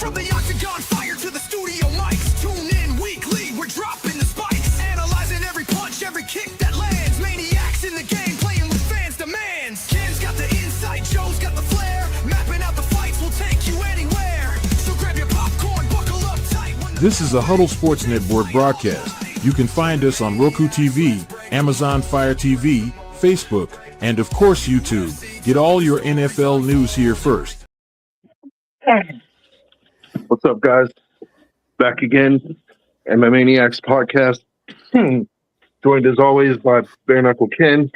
From the octagon fire to the studio mics, tune in weekly, we're dropping the spikes, analyzing every punch, every kick that lands, maniacs in the game, playing with fans' demands. Ken's got the insight, Joe's got the flair, mapping out the fights will take you anywhere. So grab your popcorn, buckle up tight. This is a Huddle Sports Network broadcast. You can find us on Roku TV, Amazon Fire TV, Facebook, and of course YouTube. Get all your NFL news here first. What's up, guys? Back again, MManiacs Podcast. Joined as always by Bare Knuckle Ken.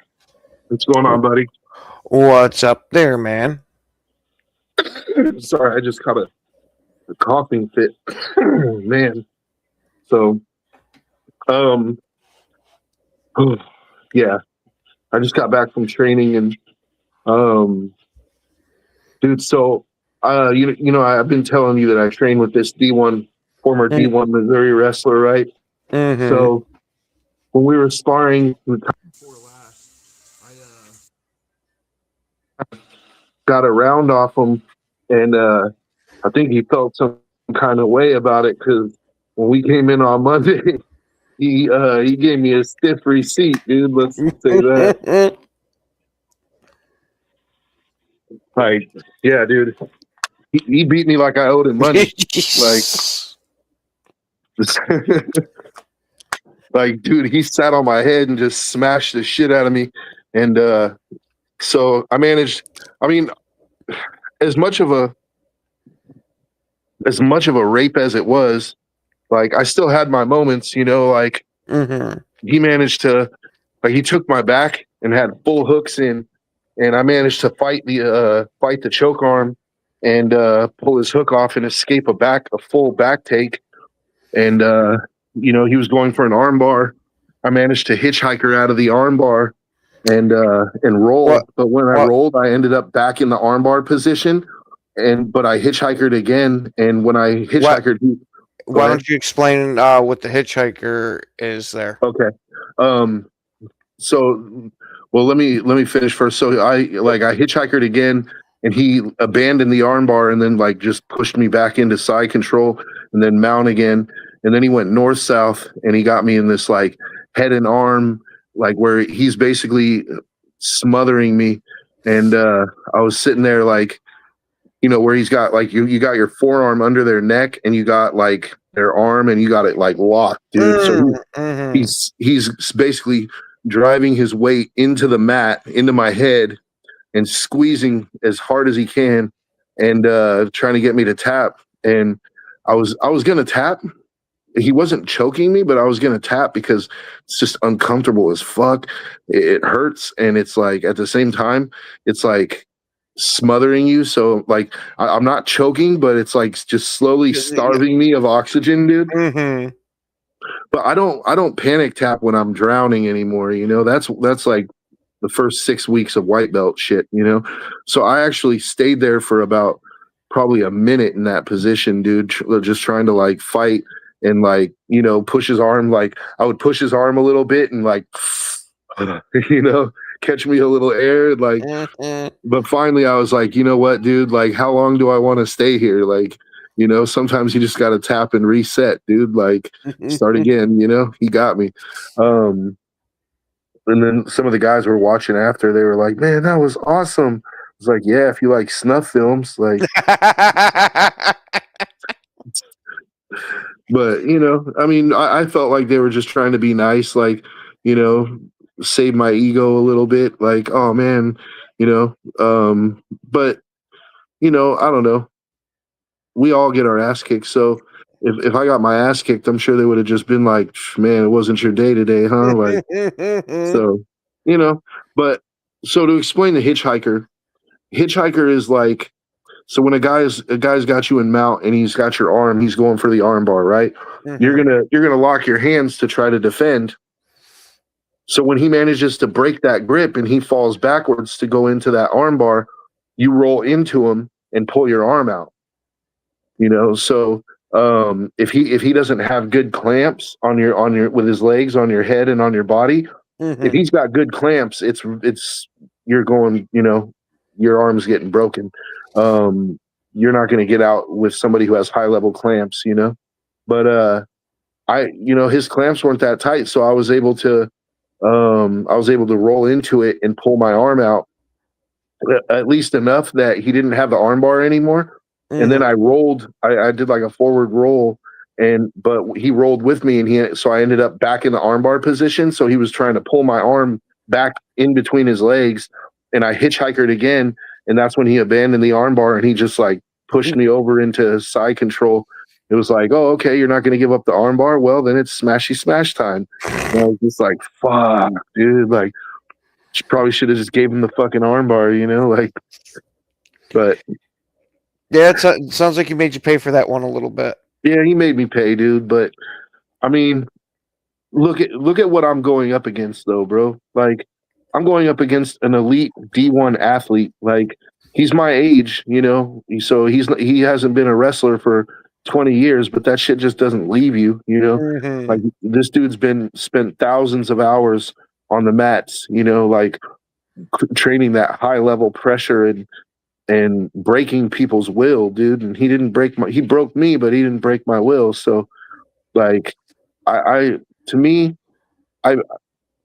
What's going on, buddy? What's up there, man? Sorry, I just caught a coughing fit. Man. So, yeah. I just got back from training and, dude, so, you know, I've been telling you that I train with this former D1 Missouri wrestler, right? Mm-hmm. So when we were sparring the time before last, I got a round off him, and I think he felt some kind of way about it because when we came in on Monday, he gave me a stiff receipt, dude. Let's say that. Like, yeah, dude. He beat me like I owed him money. Like, dude, he sat on my head and just smashed the shit out of me. And so I managed. I mean, as much of a rape as it was, like, I still had my moments. You know, like he managed to, like, he took my back and had full hooks in, and I managed to fight the choke arm and pull his hook off and escape a full back take. And, you know, he was going for an arm bar. I managed to hitchhiker out of the arm bar and roll. But when I rolled, I ended up back in the arm bar position. But I hitchhikered again. And when I hitchhikered... Why don't you explain what the hitchhiker is there? Okay. So, well, let me finish first. So I hitchhikered again, and he abandoned the arm bar and then, like, just pushed me back into side control and then mount again. And then he went north-south, and he got me in this, like, head and arm, like, where he's basically smothering me. And I was sitting there, like, you know, where he's got, like, you got your forearm under their neck, and you got, like, their arm, and you got it, like, locked, dude. So he's basically driving his weight into the mat, into my head, and squeezing as hard as he can, and trying to get me to tap. And I was gonna tap. He wasn't choking me, but I was gonna tap because it's just uncomfortable as fuck. It hurts, and it's like, at the same time, it's like smothering you. So, like, I'm not choking, but it's like just slowly starving me of oxygen, dude. Mm-hmm. But I don't panic tap when I'm drowning anymore. You know, that's like the first 6 weeks of white belt shit, you know? So I actually stayed there for about probably a minute in that position, dude, just trying to, like, fight and, like, you know, push his arm. Like, I would push his arm a little bit and, like, you know, catch me a little air. Like, but finally I was like, you know what, dude, like, how long do I want to stay here? Like, you know, sometimes you just got to tap and reset, dude. Like, start again, you know? He got me. And then some of the guys were watching after. They were like, man, that was awesome. I was like, yeah, if you like snuff films, like. But, you know, I mean, I felt like they were just trying to be nice, like, you know, save my ego a little bit. Like, oh, man, you know. But, you know, I don't know. We all get our ass kicked. So if I got my ass kicked, I'm sure they would have just been like, man, it wasn't your day today, huh? Like, so, you know. But so to explain the hitchhiker is like, so when a guy's got you in mount and he's got your arm, he's going for the arm bar, right? Mm-hmm. You're gonna lock your hands to try to defend. So when he manages to break that grip and he falls backwards to go into that arm bar, you roll into him and pull your arm out. You know, so if he doesn't have good clamps on your with his legs, on your head, and on your body, if he's got good clamps, it's you're going, you know, your arm's getting broken. you're not going to get out with somebody who has high level clamps, you know. But his clamps weren't that tight, so I was able to roll into it and pull my arm out at least enough that he didn't have the arm bar anymore. And then I rolled. I did like a forward roll, but he rolled with me, so I ended up back in the arm bar position. So he was trying to pull my arm back in between his legs, and I hitchhiked again, and that's when he abandoned the arm bar and he just like pushed me over into side control. It was like, oh, okay, you're not going to give up the arm bar? Well, then it's smashy smash time. And I was just like, fuck, dude. Like, probably should have just gave him the fucking arm bar, you know? Like, but yeah, it sounds like he made you pay for that one a little bit. Yeah, he made me pay, dude. But I mean, look at what I'm going up against, though, bro. Like, I'm going up against an elite D1 athlete. Like, he's my age, you know. So he hasn't been a wrestler for 20 years, but that shit just doesn't leave you, you know. Like, this dude's spent thousands of hours on the mats, you know, like training that high level pressure and breaking people's will, dude. And he broke me, but he didn't break my will. So like, to me,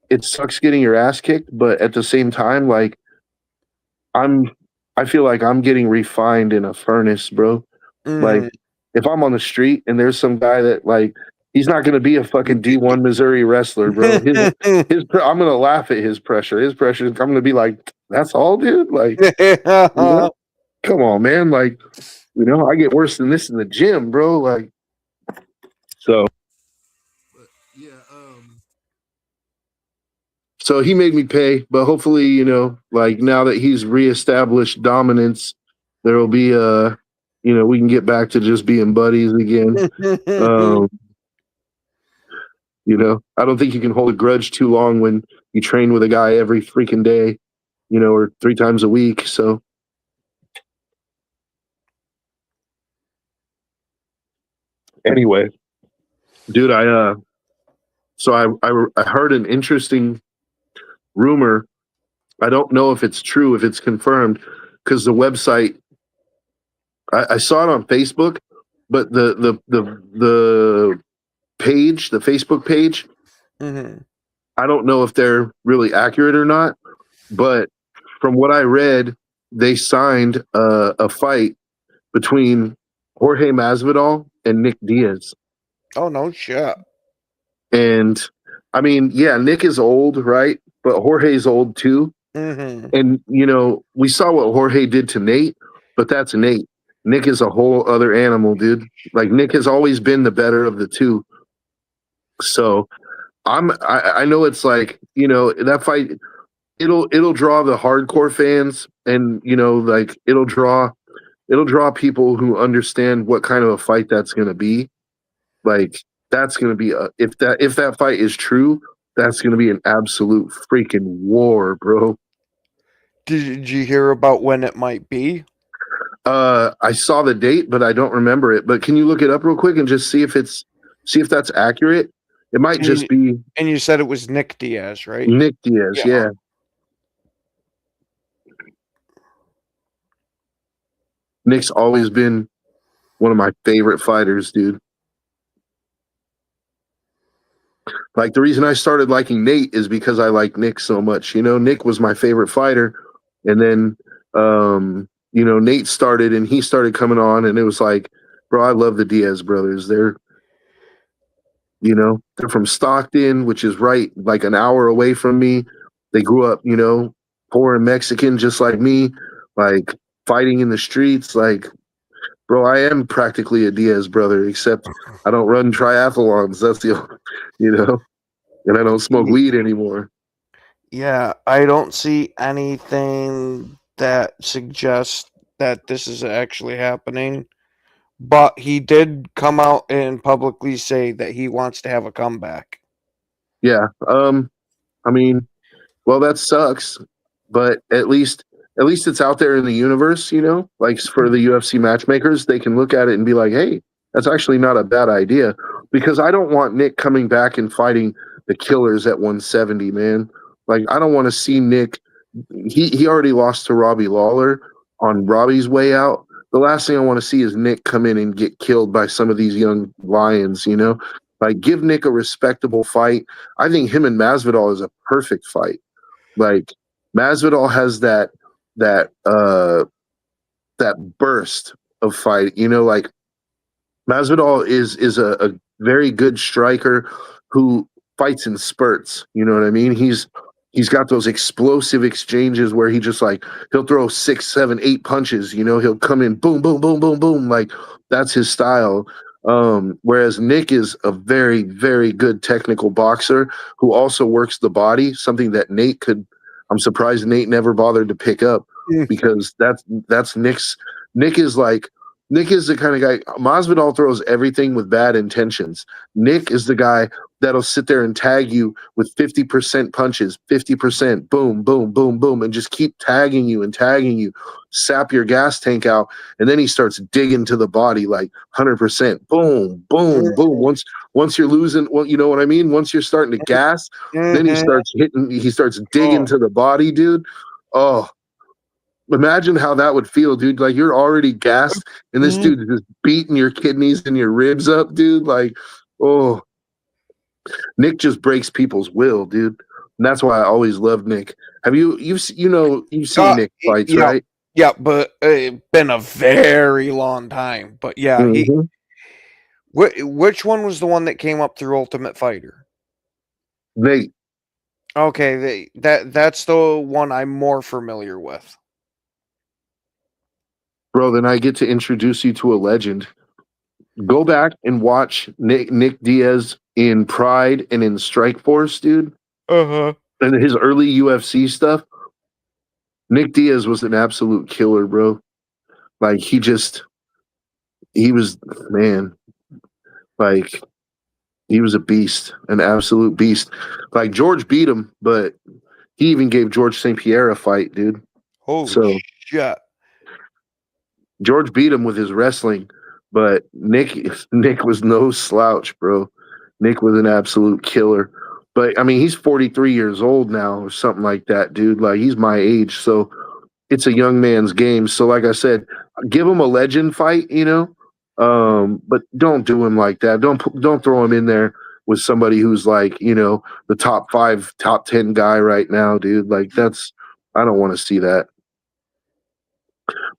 it sucks getting your ass kicked, but at the same time, like, I feel like I'm getting refined in a furnace, bro. Like, if I'm on the street and there's some guy that, like, he's not going to be a fucking D1 Missouri wrestler, bro. I'm going to laugh at his pressure. His pressure, I'm going to be like, that's all, dude? Like, you know? Come on, man. Like, you know, I get worse than this in the gym, bro. Like, so. Yeah. So he made me pay, but hopefully, you know, like, now that he's reestablished dominance, there will be you know, we can get back to just being buddies again. You know, I don't think you can hold a grudge too long when you train with a guy every freaking day, you know, or 3 times a week. So anyway, dude, I heard an interesting rumor. I don't know if it's true, if it's confirmed, because the website, I saw it on Facebook, but the page, the Facebook page, I don't know if they're really accurate or not, but from what I read, they signed a fight between Jorge Masvidal and Nick Diaz. Oh, no shit. And I mean, yeah, Nick is old, right? But Jorge's old too. And, you know, we saw what Jorge did to Nate, but that's Nate. Nick is a whole other animal, dude. Like, Nick has always been the better of the two. So I know it's like, you know, that fight, it'll draw the hardcore fans, and, you know, like, it'll draw people who understand what kind of a fight that's going to be. Like, that's going to be if that fight is true, that's going to be an absolute freaking war, bro. Did you hear about when it might be? I saw the date, but I don't remember it. But can you look it up real quick and just see if that's accurate? It might just be. And you said it was Nick Diaz, right? Nick Diaz, yeah. Nick's always been one of my favorite fighters, dude. Like, the reason I started liking Nate is because I like Nick so much. You know, Nick was my favorite fighter, and then you know, Nate started, and he started coming on, and it was like, bro, I love the Diaz brothers. They're from Stockton, which is right like an hour away from me. They grew up, you know, poor and Mexican, just like me, like fighting in the streets. Like, bro, I am practically a Diaz brother, except I don't run triathlons. That's you know, and I don't smoke weed anymore. Yeah, I don't see anything that suggests that this is actually happening. But he did come out and publicly say that he wants to have a comeback. Yeah. I mean, well, that sucks, but at least it's out there in the universe, you know, like for the UFC matchmakers, they can look at it and be like, hey, that's actually not a bad idea, because I don't want Nick coming back and fighting the killers at 170, man. Like, I don't want to see Nick. He already lost to Robbie Lawler on Robbie's way out. the last thing I want to see is Nick come in and get killed by some of these young lions. Like give Nick a respectable fight. I think him and Masvidal is a perfect fight. Like Masvidal has that that burst of fight. Like Masvidal is a very good striker who fights in spurts. You know what I mean? He's got those explosive exchanges where he just like he'll throw 6, 7, 8 punches. He'll come in boom, boom, boom, boom, boom. Like that's his style. Whereas Nick is a very, very good technical boxer who also works the body, something that Nate could. I'm surprised Nate never bothered to pick up because that's Nick's. Nick is the kind of guy. Masvidal throws everything with bad intentions. Nick is the guy that'll sit there and tag you with 50% punches, 50%, boom, boom, boom, boom, and just keep tagging you, sap your gas tank out, and then he starts digging to the body like 100%, boom, boom, boom. Once you're losing, well, you know what I mean? Once you're starting to gas, then he starts digging to the body, dude. Oh, imagine how that would feel, dude. Like you're already gassed, and this dude is just beating your kidneys and your ribs up, dude. Like, oh, Nick just breaks people's will, dude. And that's why I always loved Nick. You've seen Nick fights, yeah, right? Yeah, but it's been a very long time. But yeah, which one was the one that came up through Ultimate Fighter? Nate. Okay, that's the one I'm more familiar with. Bro, then I get to introduce you to a legend. Go back and watch Nick Diaz in Pride and in Strikeforce, dude. Uh-huh. And his early UFC stuff. Nick Diaz was an absolute killer, bro. Like he was, man, like he was a beast, an absolute beast. Like George beat him, but he even gave George St. Pierre a fight, dude. Holy shit. George beat him with his wrestling, but Nick was no slouch, bro. Nick was an absolute killer. But I mean, he's 43 years old now or something like that, dude. Like he's my age, so it's a young man's game. So like I said, give him a legend fight, but don't do him like that. Don't throw him in there with somebody who's like, the top 5, top 10 guy right now, dude. Like I don't want to see that.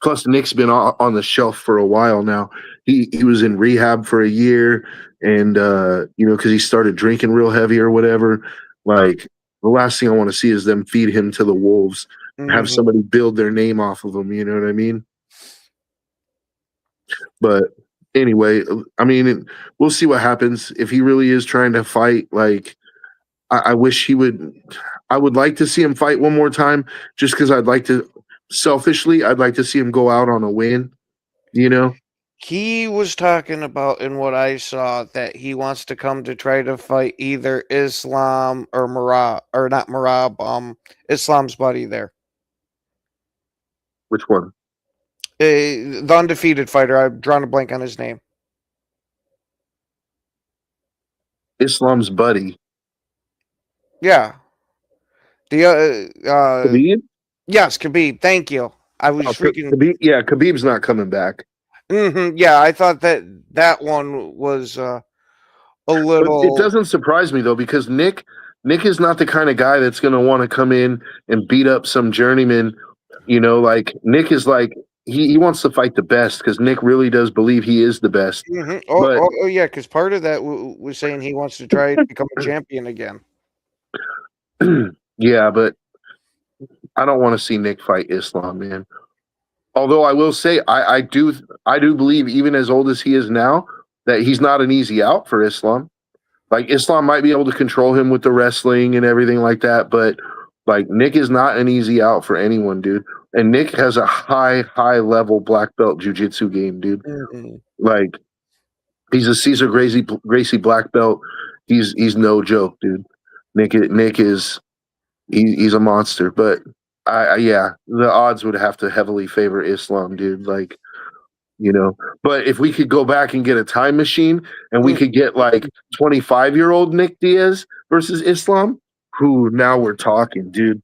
Plus, Nick's been on the shelf for a while now. He was in rehab for a year, and because he started drinking real heavy or whatever. Like the last thing I want to see is them feed him to the wolves, have somebody build their name off of him. You know what I mean? But anyway, I mean, we'll see what happens if he really is trying to fight. Like, I wish he would. I would like to see him fight one more time, just because I'd like to. Selfishly, I'd like to see him go out on a win, He was talking about, in what I saw, that he wants to come to try to fight either Islam or Marab, or not Marab, Islam's buddy there. Which one? The undefeated fighter. I've drawn a blank on his name. Islam's buddy. Yeah. Khabib? Yes, Khabib. Thank you. I was freaking. Khabib, yeah, Khabib's not coming back. Yeah, I thought that one was a little. But it doesn't surprise me though, because Nick is not the kind of guy that's going to want to come in and beat up some journeyman. Like Nick is like he wants to fight the best because Nick really does believe he is the best. Oh, yeah, because part of that was saying he wants to try to become a champion again. Yeah, but I don't want to see Nick fight Islam, man. Although I will say I do believe, even as old as he is now, that he's not an easy out for Islam. Like Islam might be able to control him with the wrestling and everything like that, but like Nick is not an easy out for anyone, dude. And Nick has a high level black belt jiu-jitsu game, dude. Like he's a Cesar Gracie black belt. He's no joke, dude. Nick is he's a monster, but yeah, the odds would have to heavily favor Islam, dude. Like, but if we could go back and get a time machine and we could get like 25-year-old Nick Diaz versus Islam, now we're talking, dude.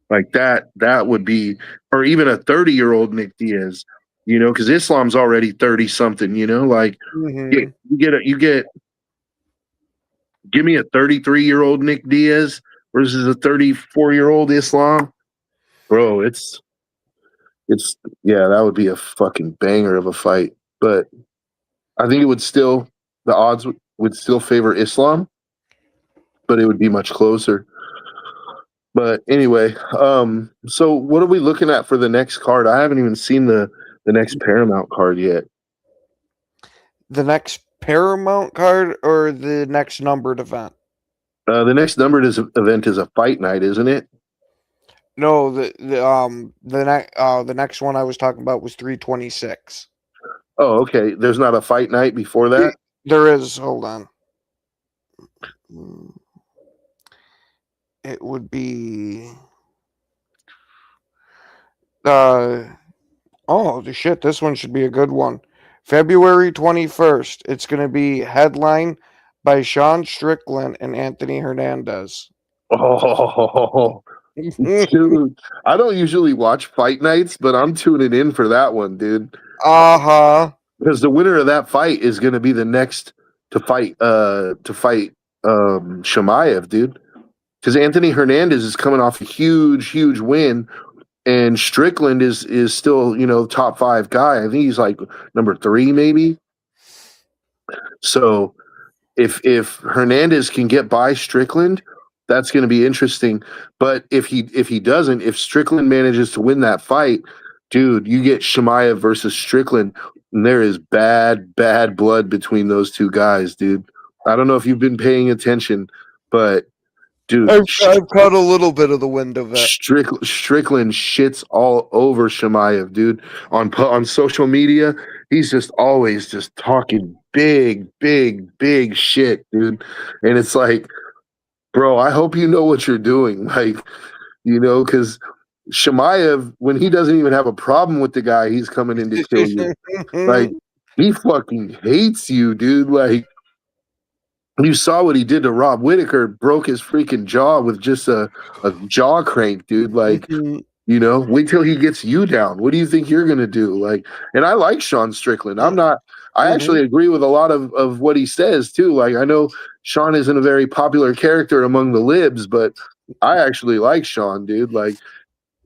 Like that would be, or even a 30-year-old Nick Diaz. You know, because Islam's already 30 something. You know, like Mm-hmm. you get give me a 33-year-old Nick Diaz versus a 34-year-old Islam, bro. It's yeah, that would be a fucking banger of a fight. But I think it would still the odds would still favor Islam, but it would be much closer. But anyway, so what are we looking at for the next card? I haven't even seen the next Paramount card yet. The next Paramount card or the next numbered event? The next numbered event is a fight night, isn't it? No, the next one I was talking about was 326. Oh, okay. There's not a fight night before that. There is. Hold on. It would be. Oh, the shit! This one should be a good one. February 21st. It's going to be headlined by Sean Strickland and Anthony Hernandez. Oh, dude, I don't usually watch fight nights, but I'm tuning in for that one, dude. Uh-huh. Because the winner of that fight is going to be the next to fight Shamaev, dude. Because Anthony Hernandez is coming off a huge win, and Strickland is still, you know, top 5 guy. I think he's like number 3 maybe. So if Hernandez can get by Strickland, that's going to be interesting. But if he doesn't, if Strickland manages to win that fight, dude, you get Shamaev versus Strickland, and there is bad blood between those two guys, dude. I don't know if you've been paying attention, but dude, I've caught a little bit of the wind of it. Strickland shits all over Shamaev, dude. On social media, he's just always just talking big shit, dude. And it's like, bro, I hope you know what you're doing. Like, you know, because Shamaev, when he doesn't even have a problem with the guy, he's coming in to kill you. Like, he fucking hates you, dude. Like, you saw what he did to Rob Whittaker, broke his freaking jaw with just a jaw crank, dude. Like, you know, wait till he gets you down. What do you think you're gonna do? Like, and I like Sean Strickland. I actually agree with a lot of what he says too. Like, I know Sean isn't a very popular character among the libs, but I actually like Sean, dude. Like,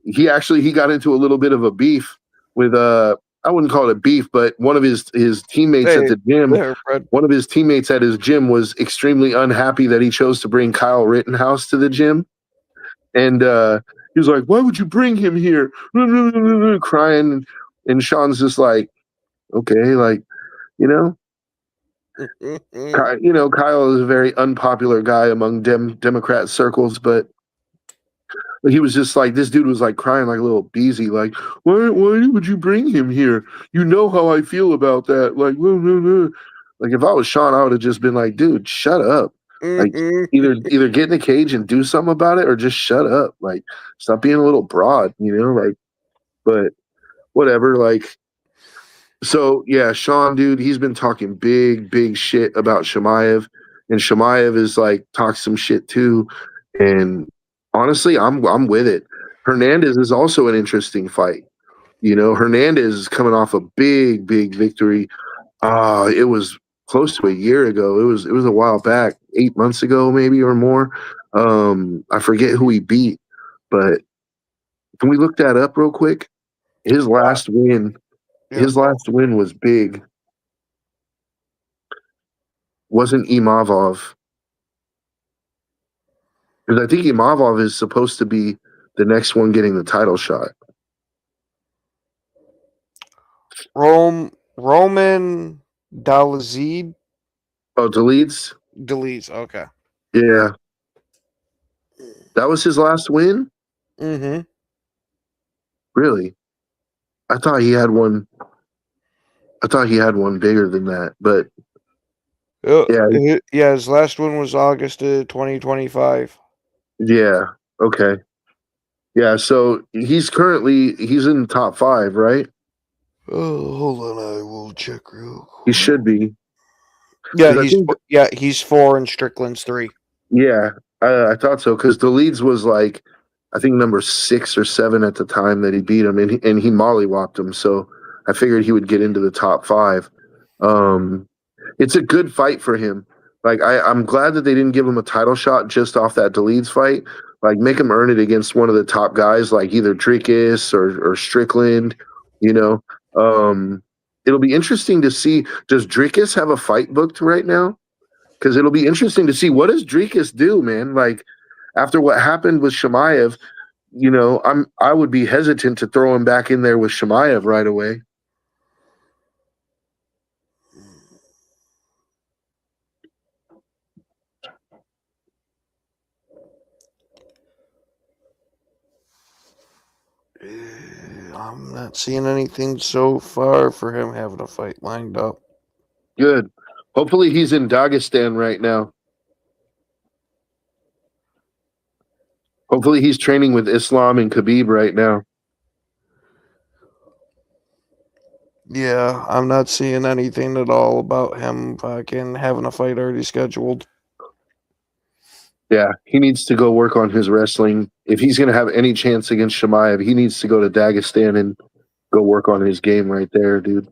he got into a little bit of a beef with I wouldn't call it a beef, but one of his teammates at the gym, one of his teammates at his gym was extremely unhappy that he chose to bring Kyle Rittenhouse to the gym. And he was like, why would you bring him here? Crying. And Sean's just like, okay, like, you know, Kyle is a very unpopular guy among Democrat circles, but he was just like, this dude was like crying like a little beezy, like, why would you bring him here? You know how I feel about that. Like, like if I was Sean, I would have just been like, dude, shut up. Like, either get in the cage and do something about it, or just shut up. Like, stop being a little broad, you know. Like, but whatever. Like, so yeah, Sean, dude, he's been talking big shit about Shamaev, and Shamaev is like talks some shit too, and honestly, I'm with it. Hernandez is also an interesting fight. You know, Hernandez is coming off a big victory. It was close to a year ago. It was a while back, 8 months ago, maybe or more. I forget who he beat, but can we look that up real quick? His last win was big. Wasn't Imavov. Because I think Imavov is supposed to be the next one getting the title shot. Roman Dalazid. Oh, Deletes? Deletes, okay. Yeah. That was his last win? Mm-hmm. Really? I thought he had one bigger than that, but yeah, his last one was August of 2025. Yeah. Okay. Yeah. So he's in the top 5, right? Oh, hold on, I will check real quick. He should be. Yeah, he's 4 and Strickland's 3. Yeah, I thought so because the leads was like, I think number 6 or 7 at the time that he beat him, and he mollywopped him. So I figured he would get into the top 5. It's a good fight for him. Like I'm glad that they didn't give him a title shot just off that Deleeds fight. Like make him earn it against one of the top guys, like either Dricus or Strickland. You know, it'll be interesting to see. Does Dricus have a fight booked right now? Because it'll be interesting to see what does Dricus do, man. Like after what happened with Shemaev, you know, I would be hesitant to throw him back in there with Shemaev right away. I'm not seeing anything so far for him having a fight lined up. Good. Hopefully he's in Dagestan right now. Hopefully he's training with Islam and Khabib right now. Yeah, I'm not seeing anything at all about him fucking having a fight already scheduled. Yeah, he needs to go work on his wrestling. If he's going to have any chance against Shemaev, he needs to go to Dagestan and go work on his game right there, dude.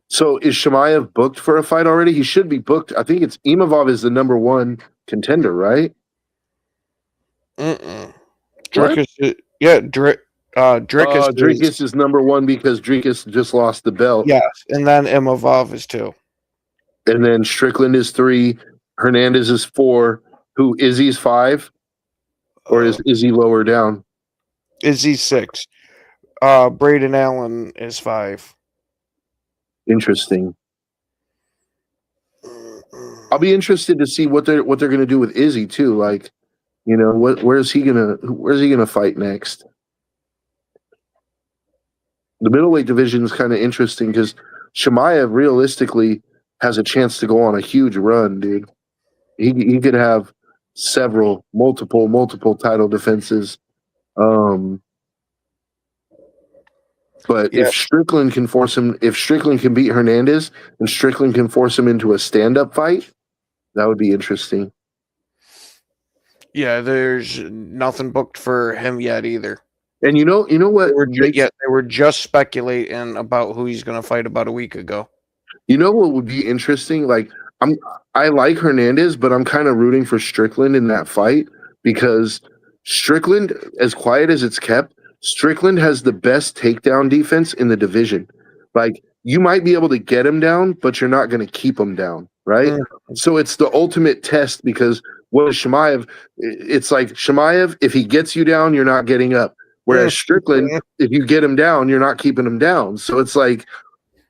So is Shemaev booked for a fight already? He should be booked. I think it's Imavov is the number 1 contender, right? Dricus, Dricus is number 1 because Dricus just lost the belt. Yes, and then Imavov is 2. And then Strickland is 3. Hernandez is 4. Who Izzy's 5? Or is Izzy lower down? Izzy 6. Braden Allen is 5. Interesting. I'll be interested to see what they're going to do with Izzy too. Like, you know, where's he gonna fight next? The middleweight division is kind of interesting because Shemaev realistically has a chance to go on a huge run, dude. He could have multiple title defenses. But if Strickland can beat Hernandez and Strickland can force him into a stand-up fight, that would be interesting. Yeah, there's nothing booked for him yet either. And you know what? They were just speculating about who he's going to fight about a week ago. You know what would be interesting? Like I like Hernandez, but I'm kind of rooting for Strickland in that fight because Strickland, as quiet as it's kept, Strickland has the best takedown defense in the division. Like you might be able to get him down, but you're not going to keep him down, right? So it's the ultimate test because what is Shemaev? It's like Shemaev, if he gets you down, you're not getting up. Whereas Strickland, if you get him down, you're not keeping him down. So it's like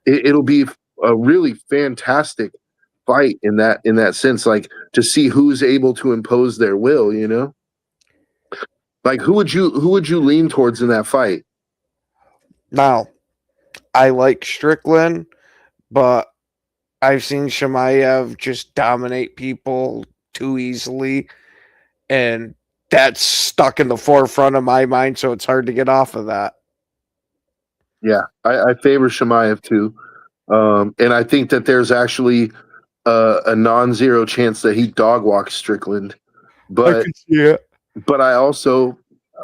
it'll be a really fantastic fight in that sense, like to see who's able to impose their will, you know? Like who would you lean towards in that fight? Now, I like Strickland, but I've seen Shemaev just dominate people too easily, and that's stuck in the forefront of my mind, so it's hard to get off of that. Yeah, I favor Shemaev too. And I think that there's actually a non-zero chance that he dog walks Strickland. But I can see it. But I also,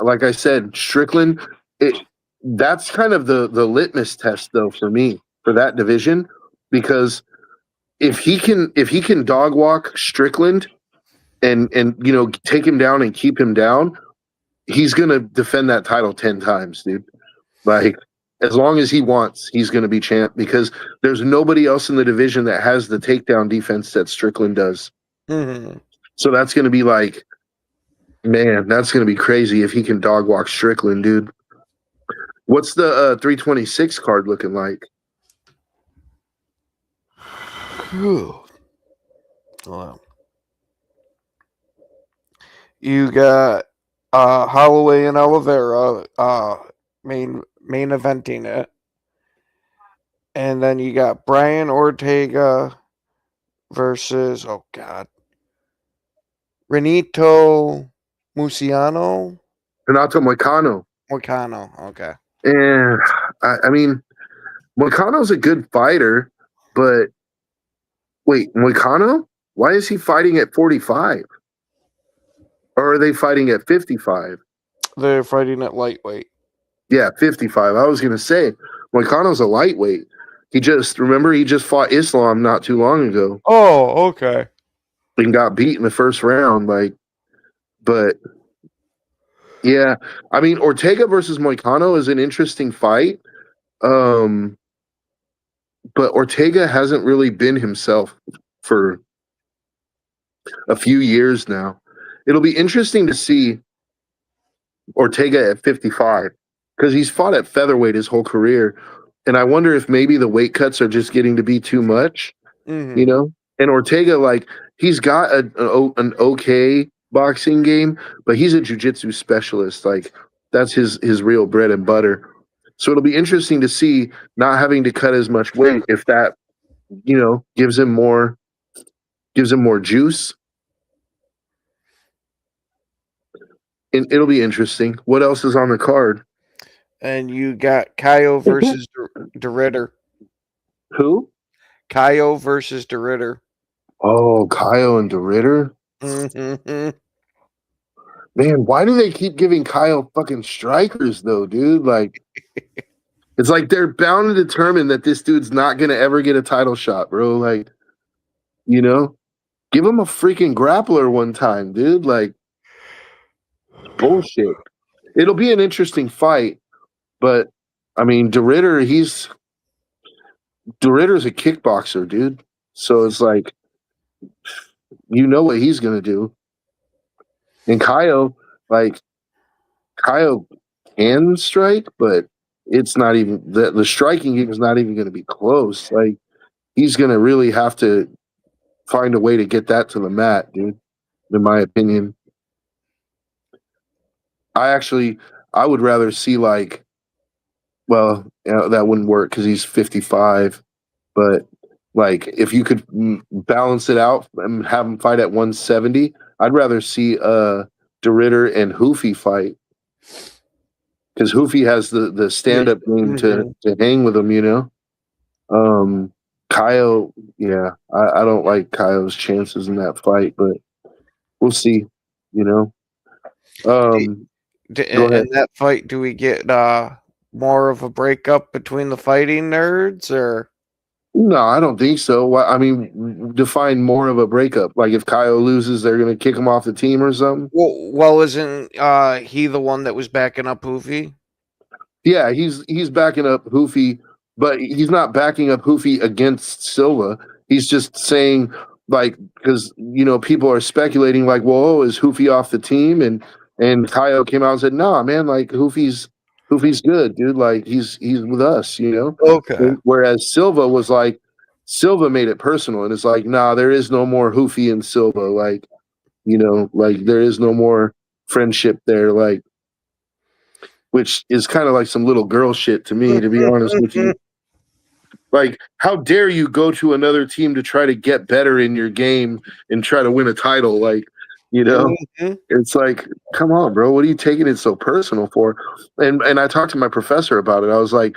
like I said, Strickland, that's kind of the litmus test though for me for that division, because if he can dog walk Strickland and you know take him down and keep him down, he's gonna defend that title 10 times, dude. Like as long as he wants, he's gonna be champ because there's nobody else in the division that has the takedown defense that Strickland does. Mm-hmm. So that's gonna be like, man, that's going to be crazy if he can dog walk Strickland, dude. What's the 326 card looking like? Hold on. You got Holloway and Oliveira main eventing it. And then you got Brian Ortega versus, oh God, Renato Moicano? Renato Moicano. Moicano, okay. And I mean, Moicano's a good fighter, but wait, Moicano? Why is he fighting at 45? Or are they fighting at 55? They're fighting at lightweight. Yeah, 55. I was gonna say Moicano's a lightweight. He just fought Islam not too long ago Oh, okay. and got beat in the first round. But yeah, I mean Ortega versus Moicano is an interesting fight. Um, but Ortega hasn't really been himself for a few years now. It'll be interesting to see Ortega at 55 because he's fought at featherweight his whole career. And I wonder if maybe the weight cuts are just getting to be too much, Hmm. you know? And Ortega, like, he's got an okay boxing game, but he's a jiu-jitsu specialist. Like, that's his real bread and butter. So it'll be interesting to see not having to cut as much weight if that, gives him more juice. And it'll be interesting. What else is on the card? And you got Kaio versus De Ritter. Who? Kaio versus De Ritter. Oh, Kyle and De Ritter? Mm-hmm. Man, why do they keep giving Kyle fucking strikers though, dude? Like, it's like they're bound to determine that this dude's not gonna ever get a title shot, bro. Like, give him a freaking grappler one time, dude. Like, bullshit. It'll be an interesting fight, but I mean, De Ritter's a kickboxer, dude. So it's like, what he's gonna do. And Kyle can strike, but it's not even the striking game is not even going to be close. Like, he's going to really have to find a way to get that to the mat, dude. In my opinion, I would rather see that wouldn't work because he's 55. But like, if you could balance it out and have him fight at 170, I'd rather see De Ritter and Hoofy fight. Because Hoofy has the stand-up game to hang with him, Kyle, yeah, I don't like Kyle's chances in that fight, but we'll see, Go In ahead. that fight, do we get more of a breakup between the fighting nerds, or? No, I don't think so. I mean, define more of a breakup. Like, if Kyle loses, they're going to kick him off the team or something? Well, isn't he the one that was backing up Hoofy? Yeah, he's backing up Hoofy, but he's not backing up Hoofy against Silva. He's just saying, like, because people are speculating, like, whoa, is Hoofy off the team? And Kyle came out and said, nah, man, like, Hoofy's good, dude. Like, he's with us, Okay. Whereas Silva made it personal, and it's like, nah, there is no more Hoofy and Silva. Like, like, there is no more friendship there. Like, which is kind of like some little girl shit to me, to be honest with you. Like, how dare you go to another team to try to get better in your game and try to win a title? Like, Mm-hmm. it's like, come on, bro. What are you taking it so personal for? And I talked to my professor about it. I was like,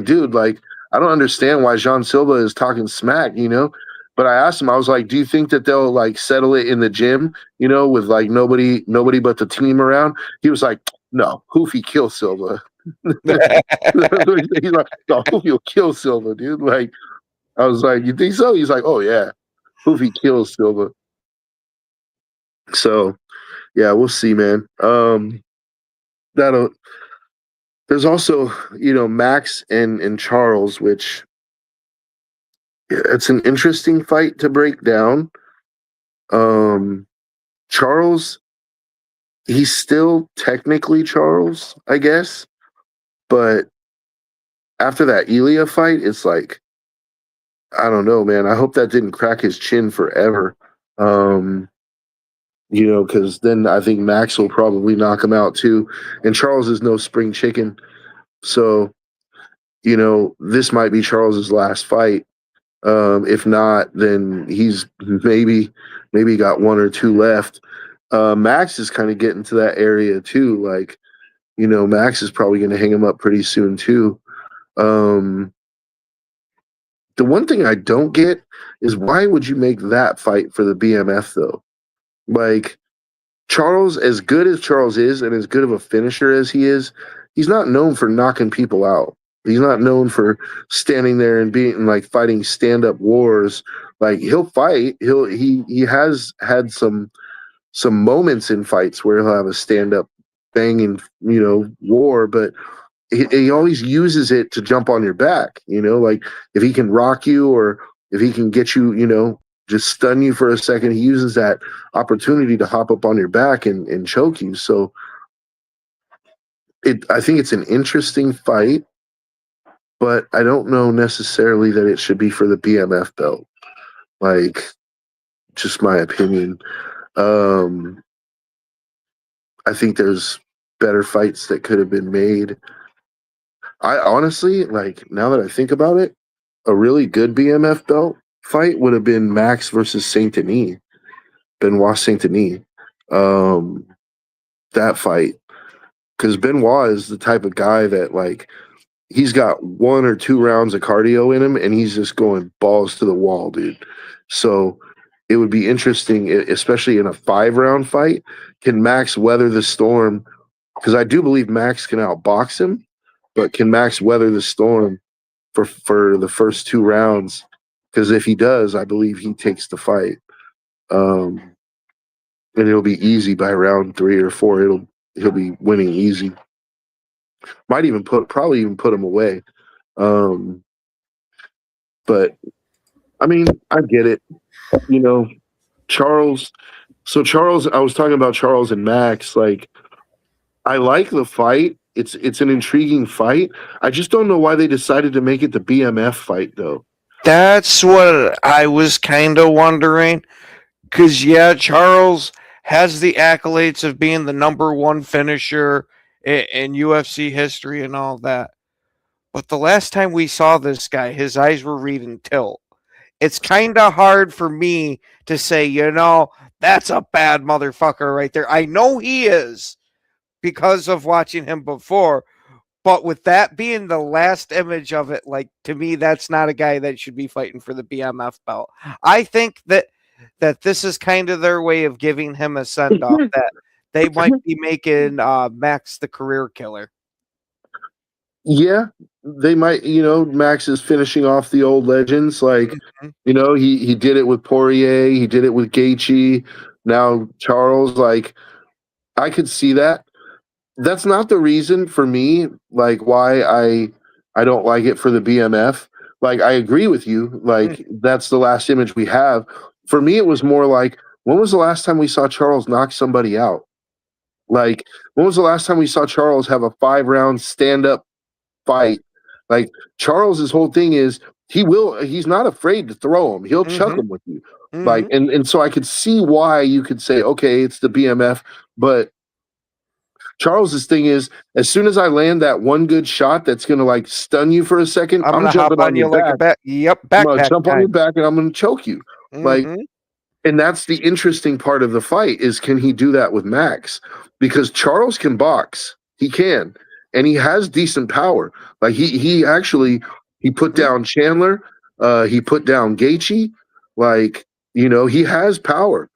dude, like, I don't understand why Jean Silva is talking smack, But I asked him, I was like, do you think that they'll like settle it in the gym, with like nobody but the team around? He was like, no, Hoofy kill Silva. He's like, no, Hoofy will kill Silva, dude. Like, I was like, you think so? He's like, oh yeah, Hoofy kills Silva. So, yeah, we'll see, man. There's also, Max and Charles, which it's an interesting fight to break down. Charles, he's still technically Charles, I guess, but after that Elia fight, it's like, I don't know, man. I hope that didn't crack his chin forever. Because then I think Max will probably knock him out too. And Charles is no spring chicken. So, this might be Charles's last fight. If not, then he's maybe got one or two left. Max is kind of getting to that area too. Like, Max is probably going to hang him up pretty soon too. The one thing I don't get is why would you make that fight for the BMF though? Like, Charles, as good as Charles is and as good of a finisher as he is, he's not known for knocking people out. He's not known for standing there and being like fighting stand up wars. Like he'll fight. He has had some moments in fights where he'll have a stand up banging war, but he always uses it to jump on your back. Like if he can rock you or if he can get you, just stun you for a second, he uses that opportunity to hop up on your back and choke you. So I think it's an interesting fight, but I don't know necessarily that it should be for the BMF belt. Like, just my opinion. I think there's better fights that could have been made. I honestly, like, now that I think about it, a really good BMF belt fight would have been Max versus Saint Denis, Benoit Saint Denis. That fight, because Benoit is the type of guy that, like, he's got 1 or 2 rounds of cardio in him, and he's just going balls to the wall, dude. So it would be interesting, especially in a 5-round fight. Can Max weather the storm? Because I do believe Max can outbox him, but can Max weather the storm for the first 2 rounds? Because if he does, I believe he takes the fight, and it'll be easy by round 3 or 4. He'll be winning easy. Might even probably even put him away. But I mean, I get it. Charles. So Charles, I was talking about Charles and Max. Like, I like the fight. It's an intriguing fight. I just don't know why they decided to make it the BMF fight, though. That's what I was kind of wondering. Because, yeah, Charles has the accolades of being the number 1 finisher in UFC history and all that. But the last time we saw this guy, his eyes were reading tilt. It's kind of hard for me to say, that's a bad motherfucker right there. I know he is because of watching him before. But with that being the last image of it, like, to me, that's not a guy that should be fighting for the BMF belt. I think that this is kind of their way of giving him a send-off, that they might be making Max the career killer. Yeah, they might. Max is finishing off the old legends. Like, he did it with Poirier. He did it with Gaethje. Now Charles. Like, I could see that. That's not the reason for me, like, why I don't like it for the BMF. Like, I agree with you. Like, that's the last image we have. For me, it was more like, when was the last time we saw Charles knock somebody out? Like, when was the last time we saw Charles have a 5-round stand-up fight? Like, Charles's whole thing is he's not afraid to throw him. He'll chuck him with you. Like, and so I could see why you could say, okay, it's the BMF, but Charles's thing is, as soon as I land that one good shot that's gonna, like, stun you for a second, I'm gonna jumping hop on you like a back. Yep, I'm gonna backpack jump on time. your back and I'm gonna choke you. Like, and that's the interesting part of the fight, is can he do that with Max? Because Charles can box. He can. And he has decent power. Like, he actually put down Chandler. He put down Gaethje. Like, he has power.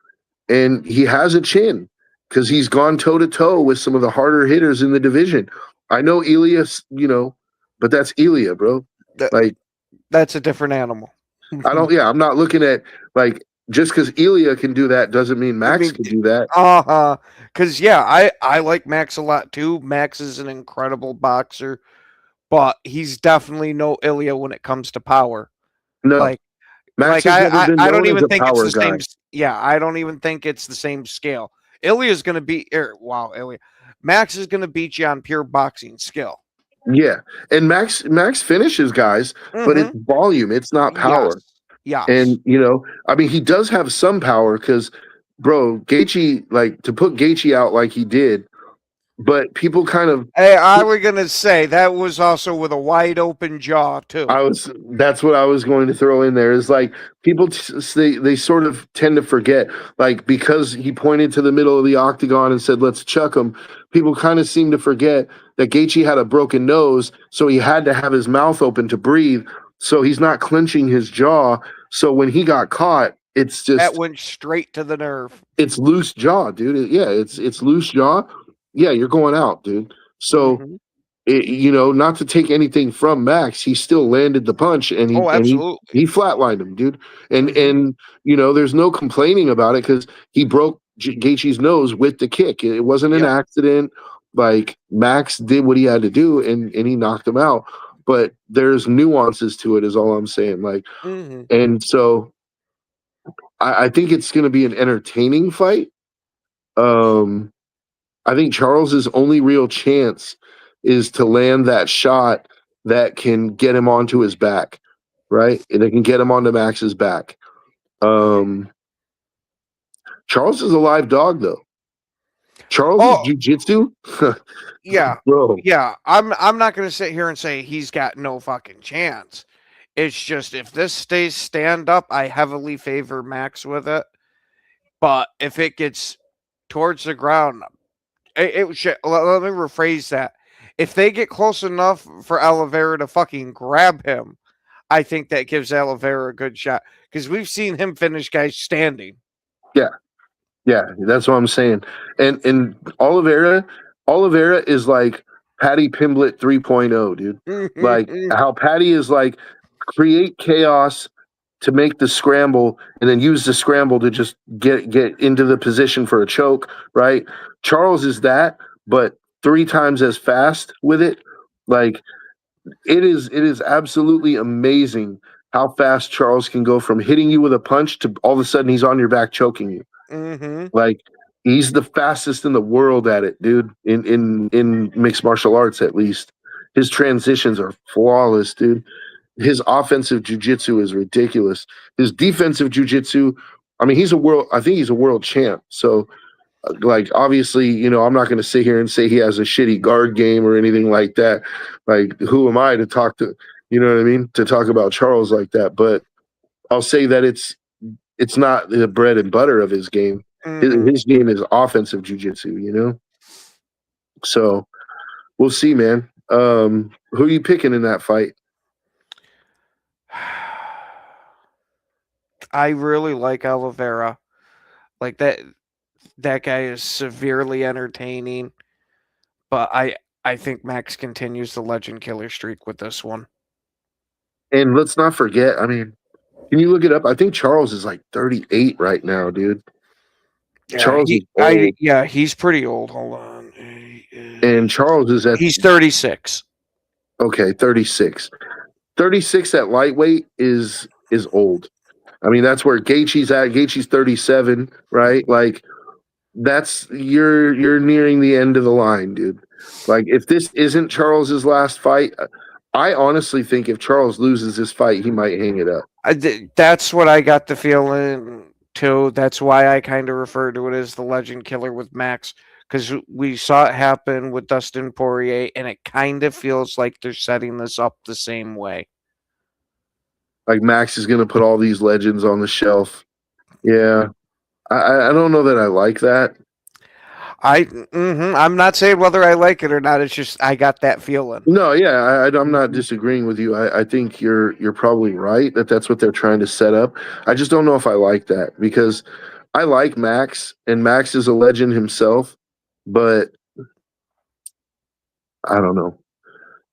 And he has a chin, because he's gone toe-to-toe with some of the harder hitters in the division. I know Elias, but that's Elia, bro. Like, that's a different animal. I'm not looking at, like, just because Elia can do that doesn't mean Max can do that. Because, I like Max a lot, too. Max is an incredible boxer, but he's definitely no Elia when it comes to power. No. Like, Max I don't even think it's the same. Yeah, I don't even think it's the same scale. Ilya's going to beat. Ilya. Max is going to beat you on pure boxing skill. Yeah, and Max finishes guys, but it's volume. It's not power. Yeah. And I mean, he does have some power, because, bro, Gaethje, like, to put Gaethje out like he did, but people kind of. Hey, I was gonna say that was also with a wide open jaw too. That's what I was going to throw in there. Is like, people they sort of tend to forget, like, because he pointed to the middle of the octagon and said, "Let's chuck him." People kind of seem to forget that Gaethje had a broken nose, so he had to have his mouth open to breathe. So he's not clenching his jaw. So when he got caught, it's just that went straight to the nerve. It's loose jaw, dude. It's loose jaw. Yeah, you're going out, dude. So not to take anything from Max, he still landed the punch and Oh, absolutely. he flatlined him, dude. And Mhm. and there's no complaining about it because he broke Gaethje's nose with the kick. It wasn't an Yep. accident. Like Max did what he had to do, and he knocked him out. But there's nuances to it, is all I'm saying. Like, Mhm. and so I think it's going to be an entertaining fight. Um, I think Charles's only real chance is to land that shot that can get him onto his back, right? And it can get him onto Max's back. Charles is a live dog, though. Charles's Oh, jiu-jitsu, yeah. bro. Yeah. I'm not going to sit here and say he's got no fucking chance. It's just if this stays stand up, I heavily favor Max with it. But if it gets towards the ground, let me rephrase that. If they get close enough for Oliveira to fucking grab him, I think that gives Oliveira a good shot because we've seen him finish guys standing. Yeah, yeah, that's what I'm saying. And Oliveira is like Patty Pimblett 3.0, dude. Like how Patty is like create chaos to make the scramble and then use the scramble to just get into the position for a choke, right? Charles is that, but 3 times as fast with it. Like it is absolutely amazing how fast Charles can go from hitting you with a punch to all of a sudden he's on your back choking you. Mm-hmm. Like he's the fastest in the world at it, dude. In mixed martial arts, at least, his transitions are flawless, dude. His offensive jujitsu is ridiculous. His defensive jujitsu, I mean, I think he's a world champ. So, like, obviously, I'm not going to sit here and say he has a shitty guard game or anything like that. Like, who am I to talk to, you know what I mean? To talk about Charles like that. But I'll say that it's not the bread and butter of his game. Mm-hmm. His game is offensive jujitsu, So we'll see, man. Who are you picking in that fight? I really like Oliveira. Like that guy is severely entertaining. But I think Max continues the legend killer streak with this one. And let's not forget, I mean, can you look it up? I think Charles is like 38 right now, dude. Charles is old. He's pretty old. Hold on. And Charles is He's 36. 36. 36 at lightweight is old. I mean, that's where Gaethje's at. Gaethje's 37, right? Like that's you're nearing the end of the line, dude. Like if this isn't Charles's last fight, I honestly think if Charles loses this fight, he might hang it up. That's what I got the feeling too. That's why I kind of refer to it as the legend killer with Max, because we saw it happen with Dustin Poirier, and it kind of feels like they're setting this up the same way. Like Max is going to put all these legends on the shelf. Yeah, I don't know that I like that. I'm not saying whether I like it or not. It's just I got that feeling. No, yeah, I'm not disagreeing with you. I think you're probably right that that's what they're trying to set up. I just don't know if I like that because I like Max and Max is a legend himself, but I don't know.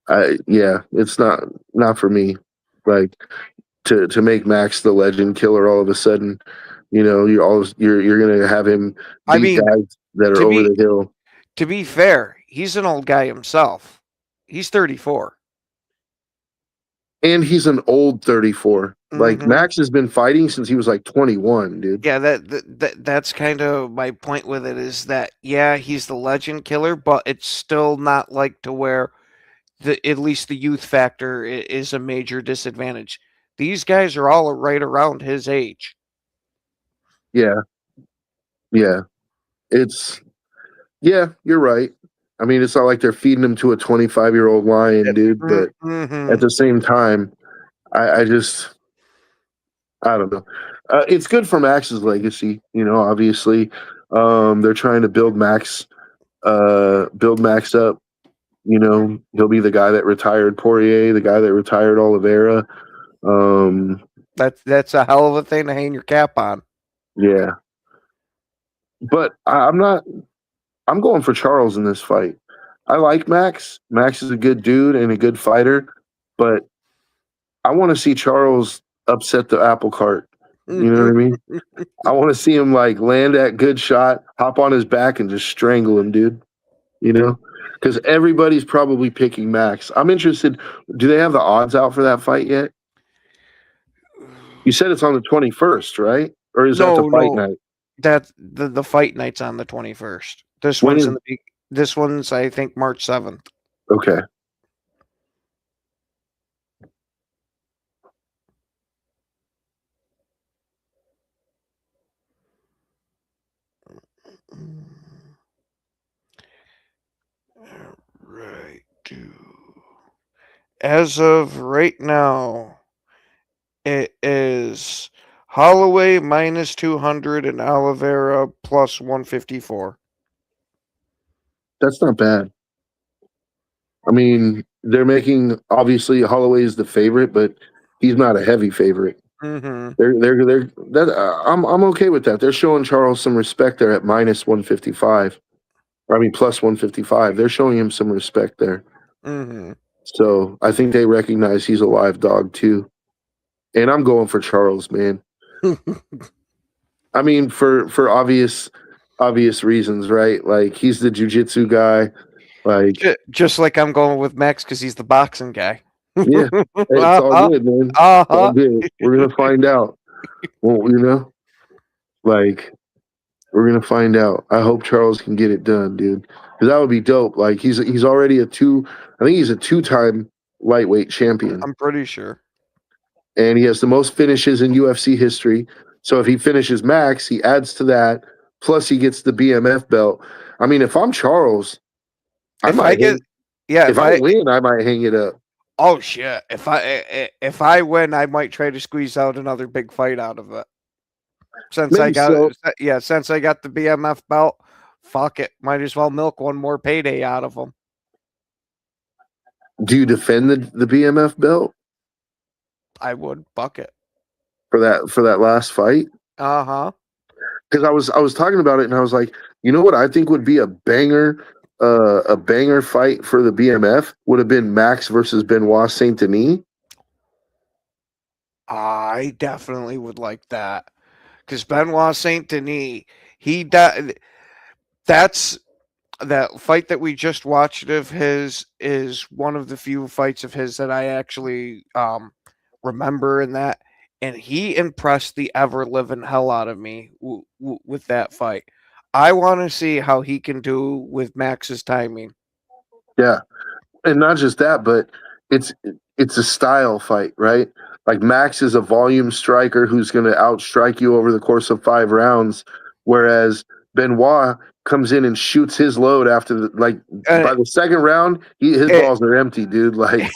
It's not for me. Like to make Max the legend killer all of a sudden, you're gonna have him beat guys that are over the hill. To be fair, he's an old guy himself. He's 34. And he's an old 34. Like Mhm. Max has been fighting since he was like 21, dude. Yeah, that's kind of my point with it is that he's the legend killer, but it's still not like to where at least the youth factor is a major disadvantage. These guys are all right around his age. Yeah. Yeah. You're right. I mean, it's not like they're feeding him to a 25-year-old lion, dude, but at the same time, I don't know. It's good for Max's legacy, obviously. They're trying to build Max up. He'll be the guy that retired Poirier, the guy that retired Oliveira. That's a hell of a thing to hang your cap on. Yeah. But I'm going for Charles in this fight. I like Max. Max is a good dude and a good fighter, but I want to see Charles upset the apple cart. You know what I mean? I want to see him like land that good shot, hop on his back, and just strangle him, dude. You know, because everybody's probably picking Max. I'm interested. Do they have the odds out for that fight yet? You said it's on the 21st, right? Or is that the fight No. night? That the fight night's on the 21st. This When one's is- this one's I think March 7th. Okay. Right. As of right now, it is Holloway minus 200 and Oliveira plus 154. That's not bad. I mean, they're making obviously Holloway's the favorite, but he's not a heavy favorite. Mm-hmm. They're that I'm okay with that. They're showing Charles some respect there at minus 155. I mean plus 155. They're showing him some respect there. Mm-hmm. So I think they recognize he's a live dog too. And I'm going for Charles, man. I mean, for obvious reasons, right? Like he's the jiu-jitsu guy. Like Just like I'm going with Max because he's the boxing guy. yeah, it's all good, man. It's all good. We're gonna find out. Well, you know, like we're gonna find out. I hope Charles can get it done, dude. Because that would be dope. Like he's already I think he's a 2-time lightweight champion, I'm pretty sure. and he has the most finishes in UFC history. So if he finishes Max, he adds to that. Plus, he gets the BMF belt. I mean, if I'm Charles, if I win, I might hang it up. Oh shit! If I win, I might try to squeeze out another big fight out of it. Since Maybe I got so. since I got the BMF belt, fuck it. Might as well milk one more payday out of them. Do you defend the BMF belt I would bucket. for that last fight? Uh-huh. Because I was talking about it and I was like, you know what I think would be a banger fight for the BMF would have been Max versus Benoit Saint Denis. I definitely would like that. Because Benoit Saint Denis, that's that fight that we just watched of his is one of the few fights of his that I actually remember in that. And he impressed the ever living hell out of me with that fight. I want to see how he can do with Max's timing. Yeah, and not just that, but it's a style fight, right? Like Max is a volume striker who's going to outstrike you over the course of 5 rounds, whereas Benoit comes in and shoots his load after by the second round, his balls are empty, dude. Like,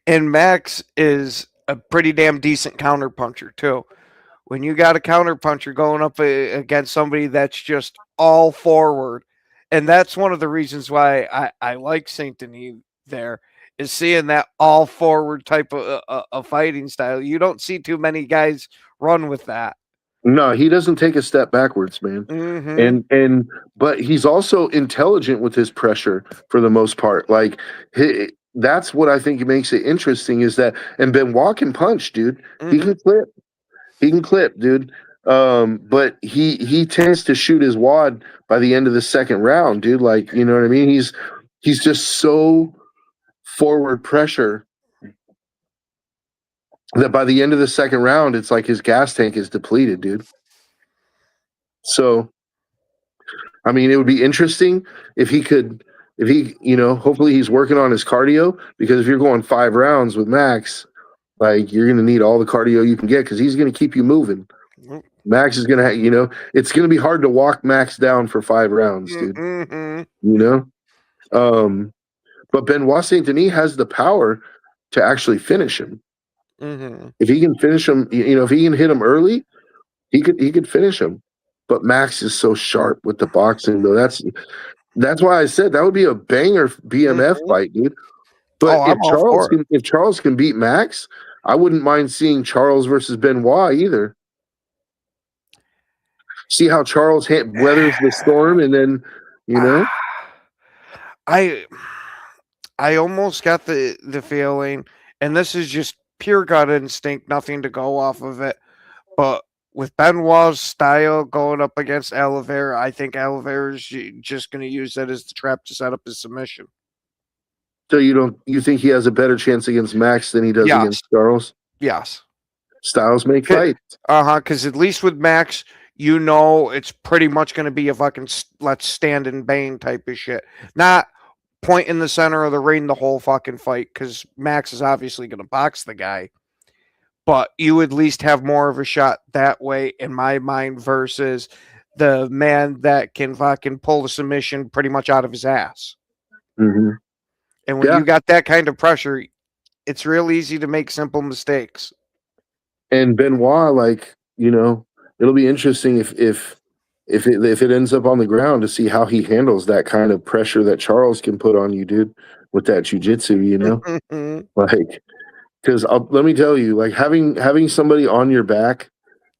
and Max is a pretty damn decent counterpuncher too. When you got a counterpuncher going up against somebody that's just all forward, and that's one of the reasons why I like Saint Denis there, is seeing that all forward type of fighting style. You don't see too many guys run with that. no, he doesn't take a step backwards, man. Mm-hmm. But he's also intelligent with his pressure for the most part. Like that's what I think makes it interesting is that, and Benoit can punch, dude. Mm-hmm. He can clip, dude. But he tends to shoot his wad by the end of the second round, dude. Like, you know what I mean? He's just so forward pressure that by the end of the second round, it's like his gas tank is depleted, dude. So, I mean, it would be interesting if he, hopefully he's working on his cardio, because if you're going 5 rounds with Max, like you're going to need all the cardio you can get because he's going to keep you moving. Max is going to, it's going to be hard to walk Max down for 5 rounds, dude. Mm-hmm. But Benoit Saint Denis has the power to actually finish him. Mm-hmm. If he can finish him, if he can hit him early, he could finish him. But Max is so sharp with the boxing, though. That's why I said that would be a banger BMF fight, dude. But if Charles can beat Max, I wouldn't mind seeing Charles versus Benoit either. See how Charles weathers the storm, and then You know? I I almost got the feeling, and this is just pure gut instinct, nothing to go off of it. But with Benoit's style going up against Oliveira, I think Oliveira's just going to use that as the trap to set up his submission. So you think he has a better chance against Max than he does Yes. against Charles? Yes. Styles make fights. Because at least with Max, you know it's pretty much going to be a fucking let's stand and bang type of shit. Not point in the center of the ring the whole fucking fight, because Max is obviously going to box the guy. But you at least have more of a shot that way, in my mind, versus the man that can fucking pull the submission pretty much out of his ass. Mm-hmm. And when you got that kind of pressure, it's real easy to make simple mistakes. And Benoit, like, you know, it'll be interesting if it ends up on the ground to see how he handles that kind of pressure that Charles can put on you, dude, with that jiu-jitsu, you know? Like, because let me tell you, like, having somebody on your back,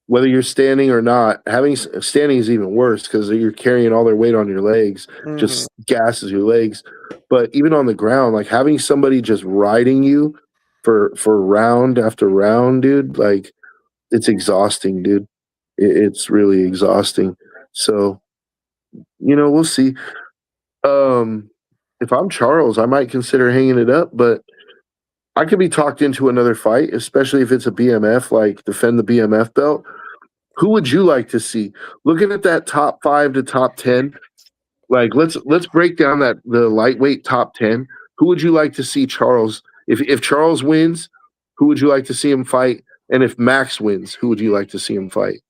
whether you're standing or not, standing is even worse because you're carrying all their weight on your legs, just gasses your legs. But even on the ground, like, having somebody just riding you for round after round, dude, like, it's exhausting, dude. It's really exhausting. So, you know, we'll see. If I'm Charles, I might consider hanging it up, but I could be talked into another fight, especially if it's a BMF, like defend the BMF belt. Who would you like to see? Looking at that top 5 to top 10, like let's break down the lightweight top 10. Who would you like to see Charles? If Charles wins, who would you like to see him fight? And if Max wins, who would you like to see him fight?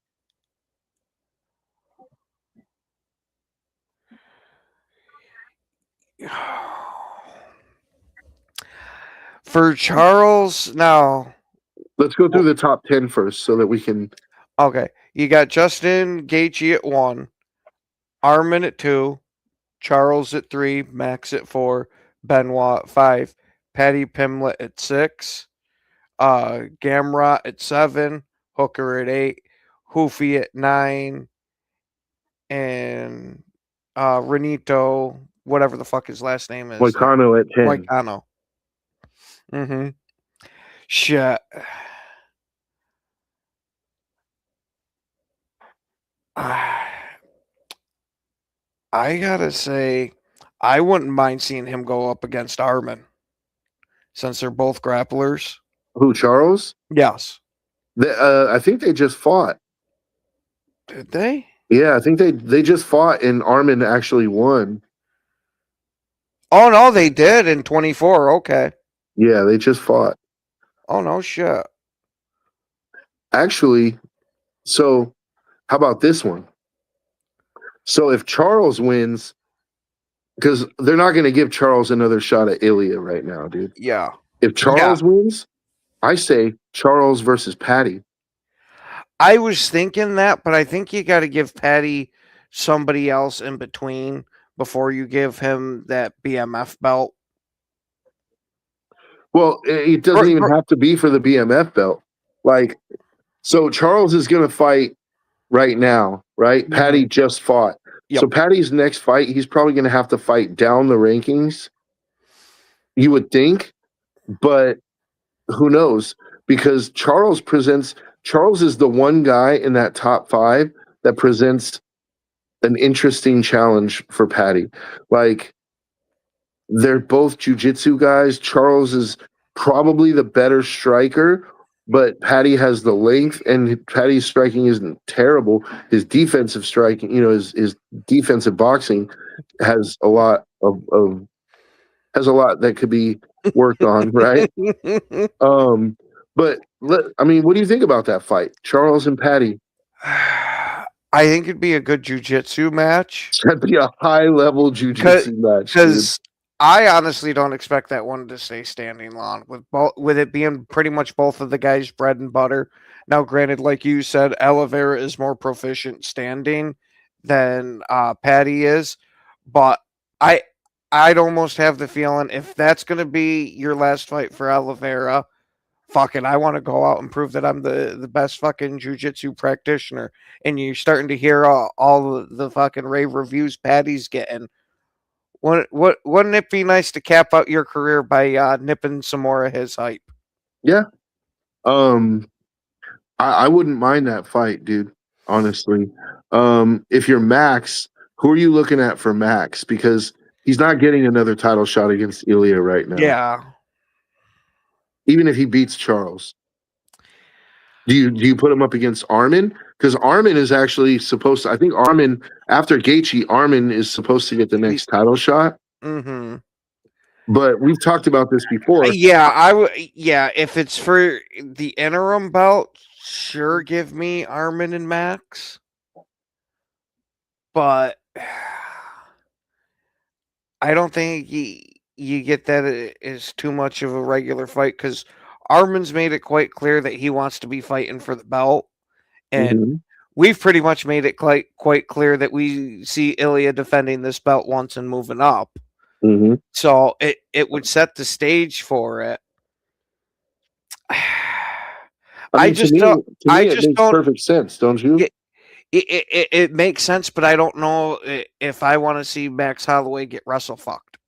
For Charles, now. Let's go through the top 10 first so that we can. Okay. You got Justin Gaethje at 1, Armin at 2, Charles at 3, Max at 4, Benoit at 5, Paddy Pimblett at 6, Gamrot at 7, Hooker at 8, Hoofy at 9, and Renito, whatever the fuck his last name is. Moicano at 10. Moicano. Mm-hmm. Shit. I gotta say, I wouldn't mind seeing him go up against Armin, since they're both grapplers. Who, Charles? Yes. I think they just fought. Did they? Yeah, I think they just fought and Armin actually won. Oh, no, they did in 24. Okay. Yeah, they just fought. Oh, no shit. Actually, so how about this one? So if Charles wins, because they're not going to give Charles another shot at Ilya right now, dude. Yeah. If Charles wins, I say Charles versus Paddy. I was thinking that, but I think you got to give Paddy somebody else in between before you give him that BMF belt. Well, it doesn't even have to be for the BMF belt. Like, so Charles is going to fight right now, right? Mm-hmm. Paddy just fought. Yep. So Paddy's next fight, he's probably going to have to fight down the rankings, you would think, but who knows? Because Charles is the one guy in that top 5 that presents an interesting challenge for Paddy. Like, they're both jiu-jitsu guys. Charles is probably the better striker, but Paddy has the length, and Paddy's striking isn't terrible. His defensive striking, you know, his defensive boxing has a lot that could be worked on, right? But I mean, what do you think about that fight, Charles and Paddy? I think it'd be a good jiu-jitsu match. That'd be a high-level jiu-jitsu match, because I honestly don't expect that one to stay standing long, with it being pretty much both of the guys' bread and butter. Now, granted, like you said, Oliveira is more proficient standing than Paddy is, but I'd almost have the feeling if that's going to be your last fight for Oliveira, fucking, I want to go out and prove that I'm the best fucking jujitsu practitioner. And you're starting to hear all the fucking rave reviews Patty's getting. Wouldn't it be nice to cap out your career by nipping some more of his hype? Yeah. I wouldn't mind that fight, dude. Honestly, if you're Max, who are you looking at for Max? Because he's not getting another title shot against Ilya right now. Yeah. Even if he beats Charles, do you put him up against Armin? Because Armin is actually supposed to. I think Armin, after Gaethje, Armin is supposed to get the next title shot. Mm-hmm. But we've talked about this before. Yeah, I would. Yeah, if it's for the interim belt, sure, give me Armin and Max. But I don't think you get that as too much of a regular fight because Armin's made it quite clear that he wants to be fighting for the belt, and we've pretty much made it quite clear that we see Ilya defending this belt once and moving up. Mm-hmm. So it would set the stage for it. I just don't. To me, it makes perfect sense, don't you? It makes sense, but I don't know if I want to see Max Holloway get wrestle fucked.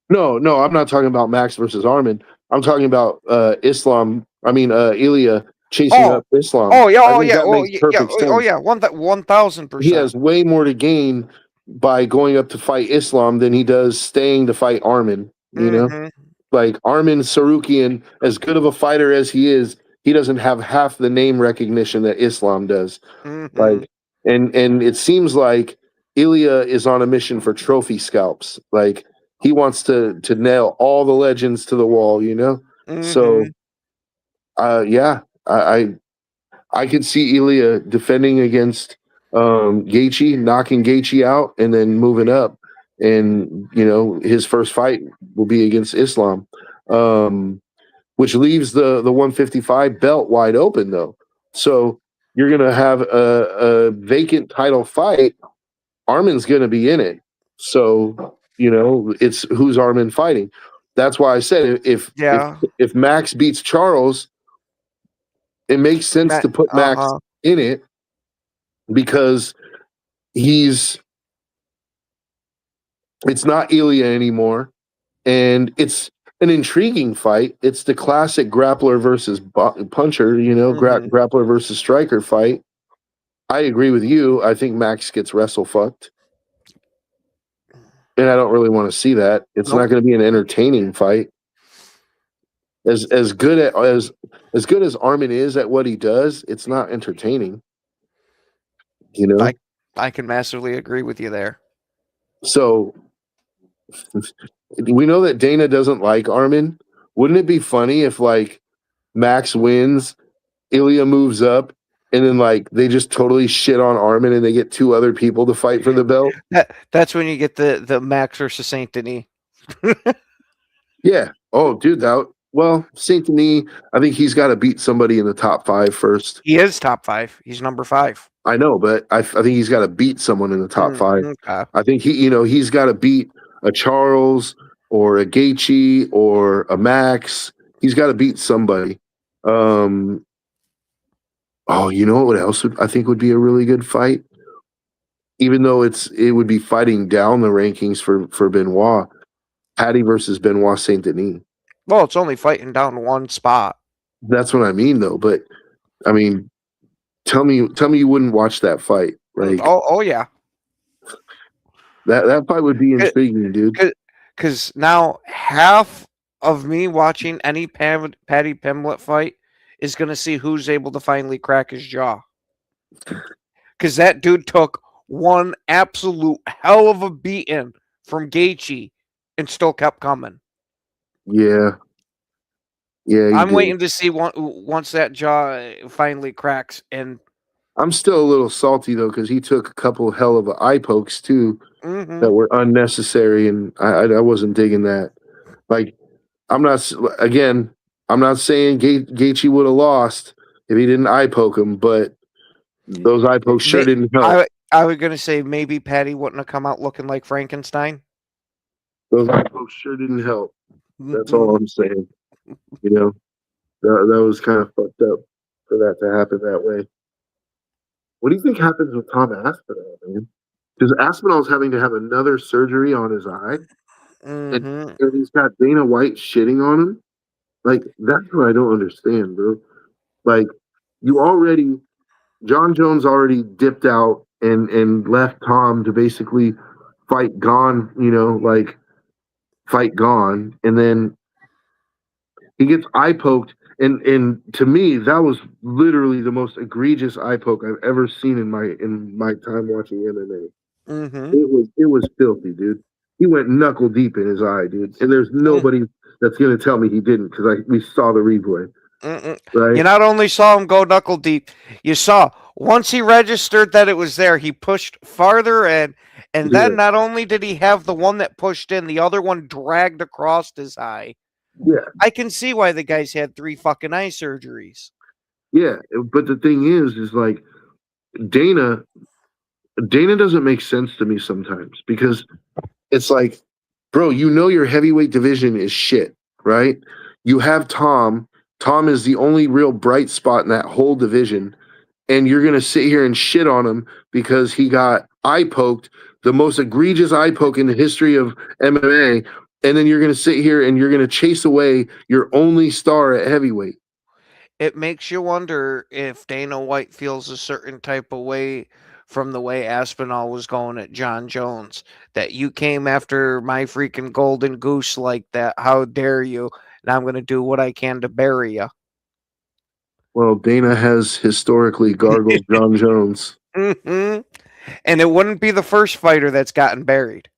No, I'm not talking about Max versus Armin. I'm talking about Ilya chasing up Islam. Oh yeah, Sense. 1,000%. He has way more to gain by going up to fight Islam than he does staying to fight Armin. You know, like Armin Sarukian, as good of a fighter as he is, he doesn't have half the name recognition that Islam does. Like, and it seems like Ilya is on a mission for trophy scalps. Like he wants to nail all the legends to the wall. You know, so yeah, I could see Ilya defending against Gaethje, knocking Gaethje out, and then moving up. And his first fight will be against Islam, which leaves the 155 belt wide open, though. So you're gonna have a vacant title fight. Armin's gonna be in it. So it's who's Armin fighting. That's why I said if Max beats Charles, it makes sense to put Max in it because it's not Ilya anymore, and it's an intriguing fight. It's the classic grappler versus puncher, grappler versus striker fight. I agree with you. I think Max gets wrestle fucked, and I don't really want to see that. It's not going to be an entertaining fight. As good as Armin is at what he does, it's not entertaining. I can massively agree with you there. So we know that Dana doesn't like Armin. Wouldn't it be funny if Max wins, Ilya moves up, and then they just totally shit on Armin and they get two other people to fight for the belt? That's when you get the Max versus Saint Denis. Yeah. Oh, dude, Saint Denis, I think he's got to beat somebody in the top 5 first. He is top 5. He's number 5. I know, but I think he's got to beat someone in the top 5. Okay. I think he's got to beat a Charles or a Gaethje or a Max. He's got to beat somebody. You know what else I think would be a really good fight? Even though it would be fighting down the rankings for Benoit. Paddy versus Benoit Saint Denis. Well, it's only fighting down one spot. That's what I mean, though. But I mean, tell me you wouldn't watch that fight, right? Oh yeah. That fight would be intriguing, dude. Because now half of me watching any Paddy Pimblett fight is going to see who's able to finally crack his jaw. Because that dude took one absolute hell of a beating from Gaethje and still kept coming. Yeah. I'm waiting to see once that jaw finally cracks. And I'm still a little salty though because he took a couple hell of eye pokes too that were unnecessary, and I wasn't digging that. I'm not saying Gaethje would have lost if he didn't eye poke him, but those eye pokes sure didn't help. I was gonna say maybe Paddy wouldn't have come out looking like Frankenstein. Those eye pokes sure didn't help. That's all I'm saying. That was kind of fucked up for that to happen that way. What do you think happens with Tom Aspinall, man? Because Aspinall's having to have another surgery on his eye, and he's got Dana White shitting on him. Like, that's what I don't understand, bro. Like, John Jones already dipped out and left Tom to basically fight Gone, fight Gone, and then he gets eye poked, and to me that was literally the most egregious eye poke I've ever seen in my time watching MMA. It was filthy, dude. He went knuckle deep in his eye, dude, and there's nobody that's gonna tell me he didn't because we saw the replay. Right? You not only saw him go knuckle deep, you saw once he registered that it was there, he pushed farther in, and then not only did he have the one that pushed in, the other one dragged across his eye. Yeah. I can see why the guy's had 3 fucking eye surgeries. Yeah, but the thing is like Dana doesn't make sense to me sometimes because it's like, bro, your heavyweight division is shit, right? You have Tom. Tom is the only real bright spot in that whole division, and you're going to sit here and shit on him because he got eye poked, the most egregious eye poke in the history of MMA, and then you're going to sit here and you're going to chase away your only star at heavyweight. It makes you wonder if Dana White feels a certain type of way from the way Aspinall was going at John Jones, that you came after my freaking golden goose like that. How dare you? And I'm going to do what I can to bury you. Well, Dana has historically gargled John Jones. And it wouldn't be the first fighter that's gotten buried.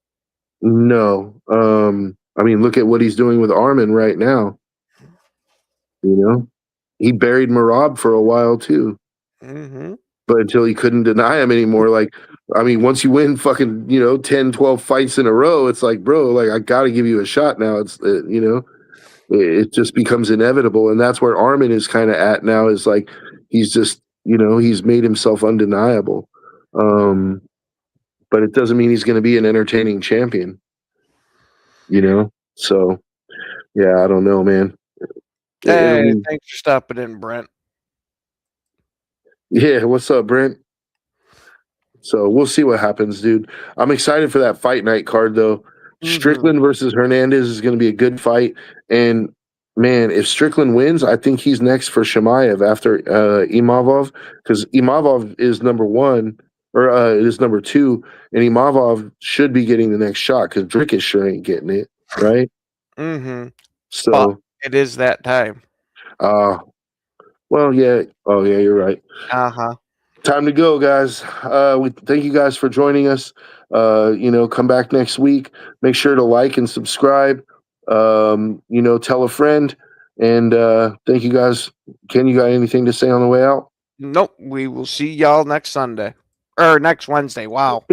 No. I mean, look at what he's doing with Armin right now. He buried Marab for a while too. But until he couldn't deny him anymore. Like, I mean, once you win fucking, 10, 12 fights in a row, it's like, bro, like, I got to give you a shot now. It's, it just becomes inevitable. And that's where Armin is kind of at now, is like, he's just, he's made himself undeniable. But it doesn't mean he's going to be an entertaining champion, So, yeah, I don't know, man. Hey, thanks for stopping in, Brent. Yeah, what's up, Brent? So we'll see what happens, dude. I'm excited for that fight night card, though. Strickland versus Hernandez is going to be a good fight. And, man, if Strickland wins, I think he's next for Chimaev after Imavov, because Imavov is number 1, or it is number 2, and Imavov should be getting the next shot because Drickish sure ain't getting it, right? So but it is that time. Well, yeah. Oh, yeah, you're right. Time to go, guys. We thank you guys for joining us. Come back next week. Make sure to like and subscribe. Tell a friend. And thank you guys. Ken, you got anything to say on the way out? Nope. We will see y'all next Sunday. Or next Wednesday. Wow.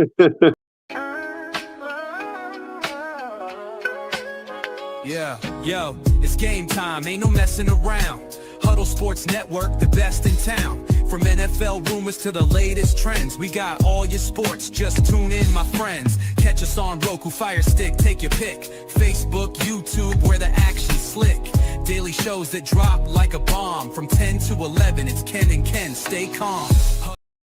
Yeah, yo, it's game time, ain't no messing around. Huddle Sports Network, the best in town. From NFL rumors to the latest trends, we got all your sports, just tune in, my friends. Catch us on Roku, Fire Stick, take your pick. Facebook, YouTube, where the action's slick. Daily shows that drop like a bomb. From 10 to 11, it's Ken and Ken, stay calm.